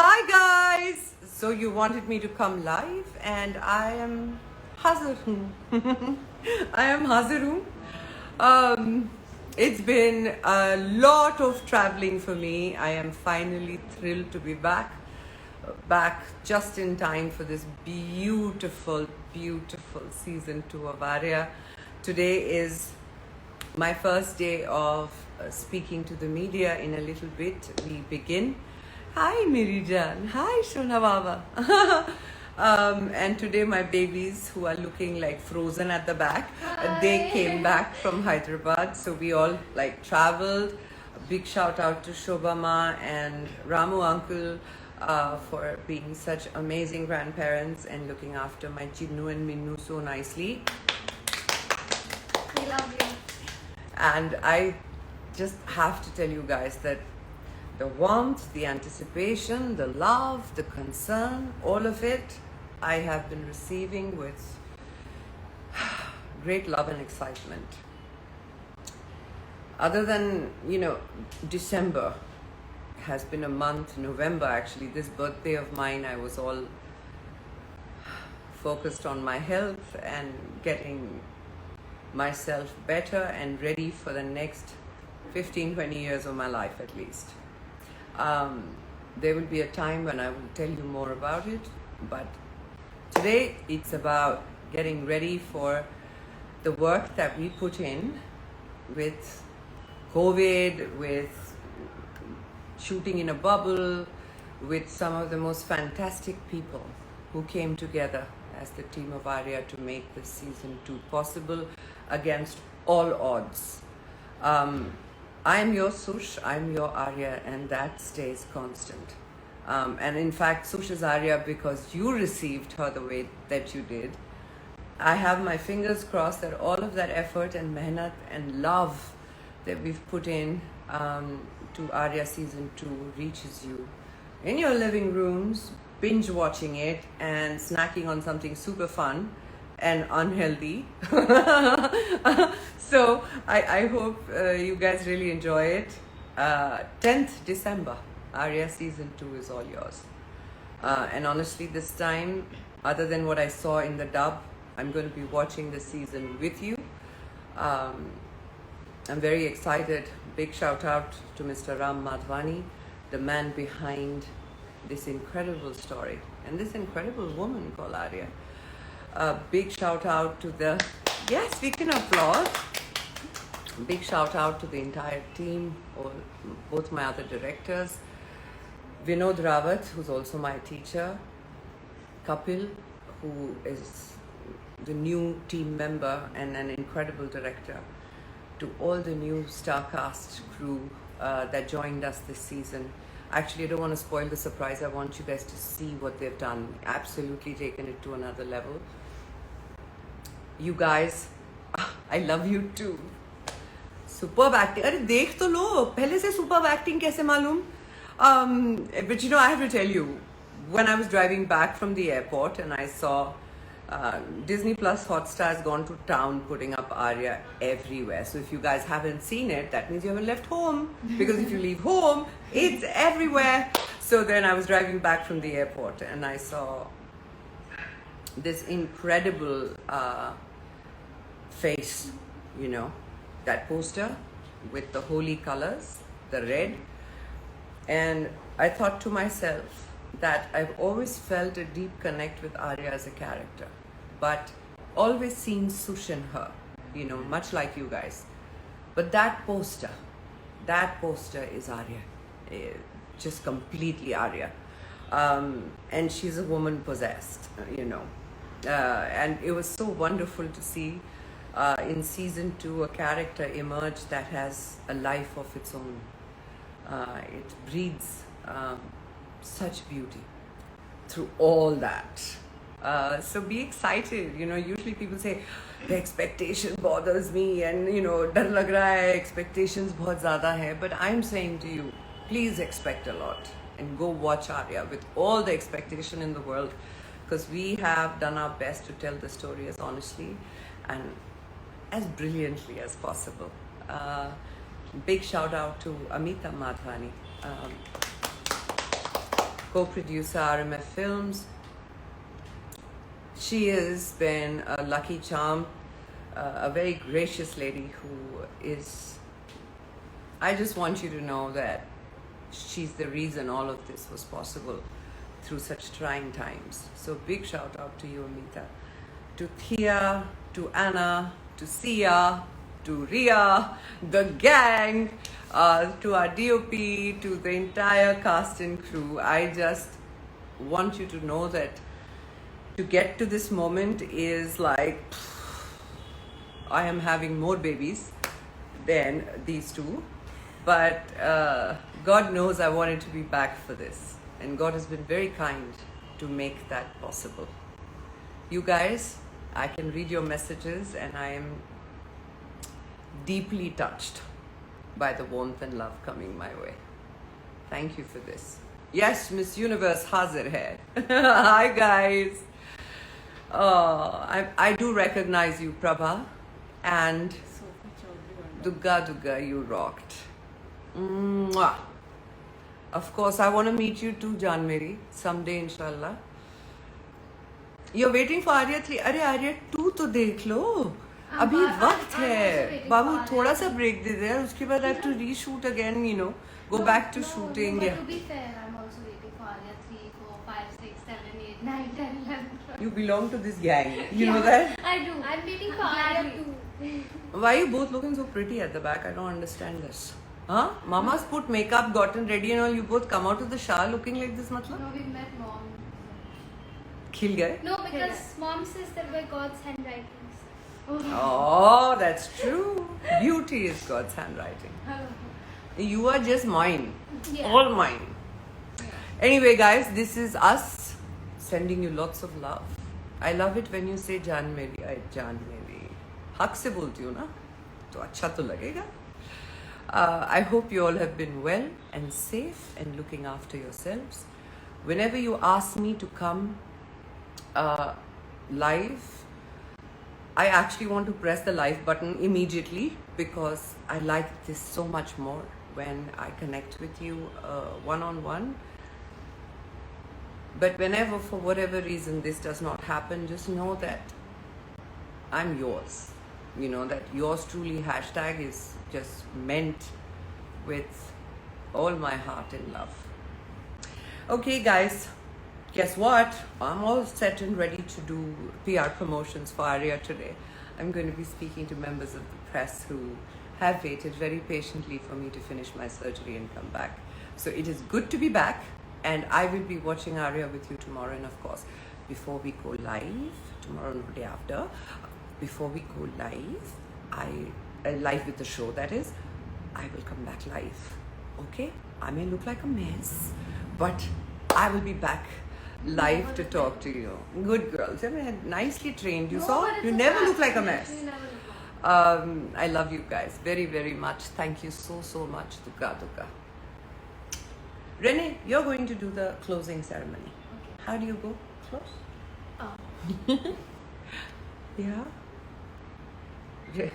Hi guys! So you wanted me to come live and I am Hazir hoon. I am Hazir hoon. It's been a lot of traveling for me. I am finally thrilled to be back just in time for this beautiful, beautiful season 2 of Arya. Today is my first day of speaking to the media. In a little bit, we begin. Hi, Mirijan. Hi, Shona Baba. And today, my babies, who are looking like frozen at the back, they came back from Hyderabad. So we all like traveled. A big shout out to Shobama and Ramu uncle for being such amazing grandparents and looking after my Chinnu and Minnu so nicely. We love you. And I just have to tell you guys that the warmth, the anticipation, the love, the concern, all of it, I have been receiving with great love and excitement. Other than, December has been a month, November actually, this birthday of mine, I was all focused on my health and getting myself better and ready for the next 15-20 years of my life at least. There will be a time when I will tell you more about it, but today it's about getting ready for the work that we put in with COVID, with shooting in a bubble, with some of the most fantastic people who came together as the team of Arya to make this season 2 possible against all odds. I'm your Sush, I'm your Arya, and that stays constant. And in fact, Sush is Arya because you received her the way that you did. I have my fingers crossed that all of that effort and mehnat and love that we've put in to Arya season 2 reaches you in your living rooms, binge watching it and snacking on something super fun and unhealthy. So I hope you guys really enjoy it. 10th December, Arya season 2 is all yours. And honestly, this time, other than what I saw in the dub, I'm going to be watching the season with you. I'm very excited. Big shout out to Mr. Ram Madhvani, the man behind this incredible story and this incredible woman called Arya. Big shout out to the, yes, we can applaud. Big shout out to the entire team, both my other directors, Vinod Rawat, who's also my teacher, Kapil, who is the new team member and an incredible director, to all the new star cast crew that joined us this season. Actually, I don't want to spoil the surprise. I want you guys to see what they've done. Absolutely taken it to another level. You guys, I love you too. Superb acting. अरे देख तो लो, पहले से superb acting कैसे मालूम? But I have to tell you, when I was driving back from the airport and I saw Disney Plus Hotstar has gone to town putting up Arya everywhere. So if you guys haven't seen it, that means you haven't left home. Because if you leave home, it's everywhere. So then I was driving back from the airport and I saw this incredible face, that poster with the holy colors, the red. And I thought to myself that I've always felt a deep connect with Arya as a character, but always seen Sush in her, much like you guys. But that poster is Arya, just completely Arya. And she's a woman possessed, and it was so wonderful to see in season 2 a character emerge that has a life of its own. It breathes such beauty through all that. So be excited. Usually people say the expectation bothers me and डर लग रहा है, expectations बहुत ज़्यादा है. But I'm saying to you, please expect a lot and go watch Arya with all the expectation in the world, because we have done our best to tell the story as honestly and as brilliantly as possible. Big shout out to Amita Madhvani. co-producer RMF Films. She has been a lucky charm, a very gracious lady who is. I just want you to know that she's the reason all of this was possible through such trying times. So big shout out to you, Amita, to Thea, to Anna, to Sia, to Ria, the gang, to our DOP, to the entire cast and crew. I just want you to know that to get to this moment is like I am having more babies than these two, but God knows I wanted to be back for this, and God has been very kind to make that possible. You guys, I can read your messages and I am deeply touched by the warmth and love coming my way. Thank you for this. Yes, Miss Universe Hazir hai. Hi guys. I do recognize you, Prabha, and Dugga, you rocked. Mwah. Of course, I want to meet you too, Jan Mary, someday, inshallah. You're waiting for Arya 3. अरे Arya 2 तो देख लो. अभी वक्त है. बाबू थोड़ा सा break दे दे यार. उसके बाद I have to reshoot again, you know. Go back to shooting. But to be fair, I'm also waiting for Arya 3, 4, 5, 6, 7, 8, 9, 10, 11. You belong to this gang. You know that? I do. I'm waiting for Arya 2. Why are you both looking so pretty at the back? I don't understand this. Huh? Mama's put makeup, gotten ready and all. You both come out of the shower looking like this, matlab? No, we met mom. Khil gaye? No, because mom says that by God's handwritings. Oh, that's true. Beauty is God's handwriting. You are just mine. Yeah. All mine. Anyway, guys, this is us sending you lots of love. I love it when you say Jan Meri. Jan Meri. हक से बोलती हो ना तो अच्छा तो लगेगा. I hope you all have been well and safe and looking after yourselves. Whenever you ask me to come live, I actually want to press the live button immediately because I like this so much more when I connect with you one-on-one. But whenever, for whatever reason, this does not happen, just know that I'm yours. You know, that yours truly hashtag is just meant with all my heart and love. Okay, guys, guess what? I'm all set and ready to do PR promotions for Arya today. I'm going to be speaking to members of the press who have waited very patiently for me to finish my surgery and come back. So it is good to be back, and I will be watching Arya with you tomorrow. And of course, before we go live, tomorrow or the day after, before we go live, live with the show, that is, I will come back live. Okay? I may look like a mess, but I will be back live to talk to you. Good girls. I mean, nicely trained. You saw? You never look like a mess. You never look like I love you guys very, very much. Thank you so, so much. Dugga, Dugga. Renee, you're going to do the closing ceremony. Okay. How do you go? Close? Oh. Yeah? Yeah.